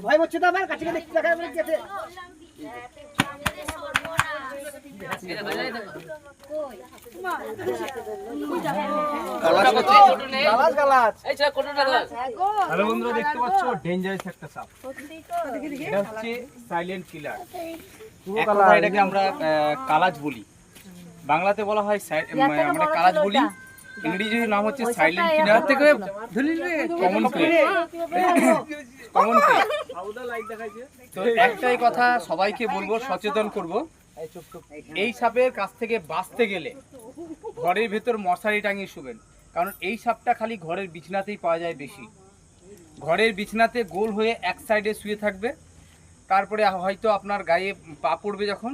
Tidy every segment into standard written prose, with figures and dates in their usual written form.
ভয় হচ্ছে তো আবার কাছে দেখতে দেখা যাবে গেছে হ্যালো বন্ধুরা, দেখতে পাচ্ছ ডেঞ্জারাস একটা সাপ। এটা হচ্ছে সাইলেন্ট কিলার। এটাকে আমরা কালাজ বলি, বাংলাতে বলা হয় আমরা কালাজ বলি, ইংরেজি নাম হচ্ছে সাইলেন্ট কিলার থেকে কমন প্লে। তো একটাই কথা সবাইকে বলবো, সচেতন করব, এই সাপের কাছ থেকে বাঁচতে গেলে ঘরের ভেতর মশারি টাঙিয়ে শুবেন। কারণ এই সাপটা খালি ঘরের বিছনাতেই পাওয়া যায় বেশি। ঘরের বিছনাতে গোল হয়ে এক সাইডে শুয়ে থাকবে, তারপরে হয়তো আপনার গায়ে পা পড়বে, যখন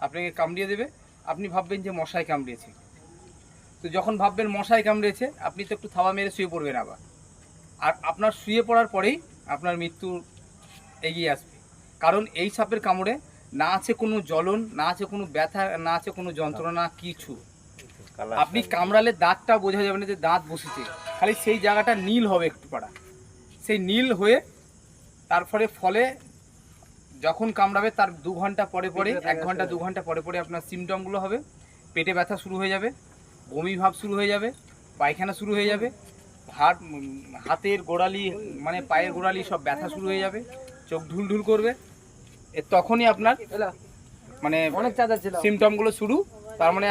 আপনাকে কামড়িয়ে দেবে আপনি ভাববেন যে মশায় কামড়িয়েছে। তো যখন ভাববেন মশায় কামড়িয়েছে, আপনি তো একটু থাবা মেরে শুয়ে পড়বেন আবার, আর আপনার শুয়ে পড়ার পরেই আপনার মৃত্যু এগিয়ে আসবে। কারণ এই সাপের কামড়ে না আছে কোনো জ্বলন, না আছে কোনো ব্যথা, না আছে কোনো যন্ত্রণা, কিছু। আপনি কামড়ালে দাঁতটা বোঝা যাবে না যে দাঁত বসেছে, খালি সেই জায়গাটা নীল হবে একটু পাড়া, সেই নীল হয়ে তারপরে ফলে যখন কামড়াবে তার 2 ঘন্টা পরে পরে, 1 ঘন্টা 2 ঘন্টা পরে পরে আপনার সিমটমগুলো হবে। পেটে ব্যথা শুরু হয়ে যাবে, বমি ভাব শুরু হয়ে যাবে, পায়খানা শুরু হয়ে যাবে, হাতের গোড়ালি মানে পায়ের গোড়ালি সব ব্যথা শুরু হয়ে যাবে, চোখ ঢুলঢুল করবে। তখনই আপনার মানে সিমটমগুলো শুরু, তার মানে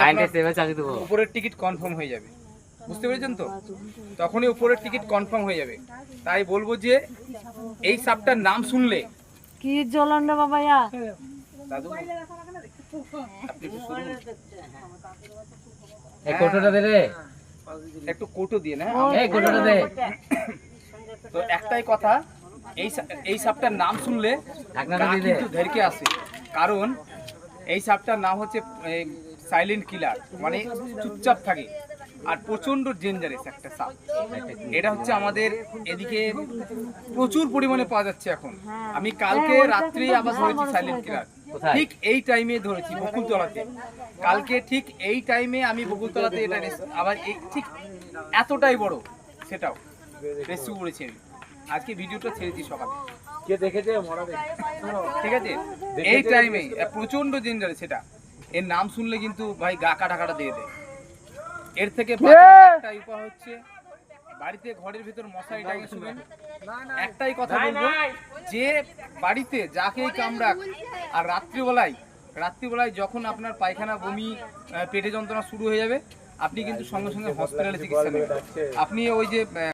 উপরের টিকিট কনফার্ম হয়ে যাবে। বুঝতে পেরেছেন তো? তখনই উপরের টিকিট কনফার্ম হয়ে যাবে। তাই বলবো যে এই সাপটার নাম শুনলে কি জ্বলন রে বাবা, দাদু আপনি একটু শুনুন, এই কোটোটা দে রে, একটু কোটো দিয়ে না, এই কোটোটা দে। তো একটাই কথা, এই সাপটার নাম শুনলে কিন্তু ধেরকে আসে। কারণ এই সাপটার নাম হচ্ছে সাইলেন্ট কিলার, মানে চুপচাপ থাকে আর প্রচন্ড ডেঞ্জারাস একটা সাপ। এটা হচ্ছে আমাদের এদিকে প্রচুর পরিমাণে পাওয়া যাচ্ছে এখন। আমি কালকে রাত্রে আবার ধরেছি সাইলেন্ট কিলার, ঠিক এই টাইমে ধরেছি বকুলতলাতে। কালকে ঠিক এই টাইমে আমি বকুলতলাতে এটা আবার ঠিক এতটাই বড়, সেটাও রেস্কিউ করেছি আমি। আজকে ভিডিওটা ছেড়েছি সকালে, কে দেখেছে মরা দেখে, ঠিক আছে? এই টাইমে প্রচন্ড ডেঞ্জারাস সেটা। এর নাম শুনলে কিন্তু ভাই গা কাটা দিয়ে দেয়। এর থেকে একটাই উপায় হচ্ছে বাড়িতে ঘরের ভিতর মশারি টাঙিয়ে শুবেন। একটাই কথা বলবো, যে বাড়িতে যাকেই কামড়াক আর রাত্রিবেলায় যখন আপনার পায়খানা, বমি, পেটে যন্ত্রণা শুরু হয়ে যাবে, আপনি কিন্তু সঙ্গে সঙ্গে হসপিটালে চিকিৎসা নেবেন। আপনি ওই যে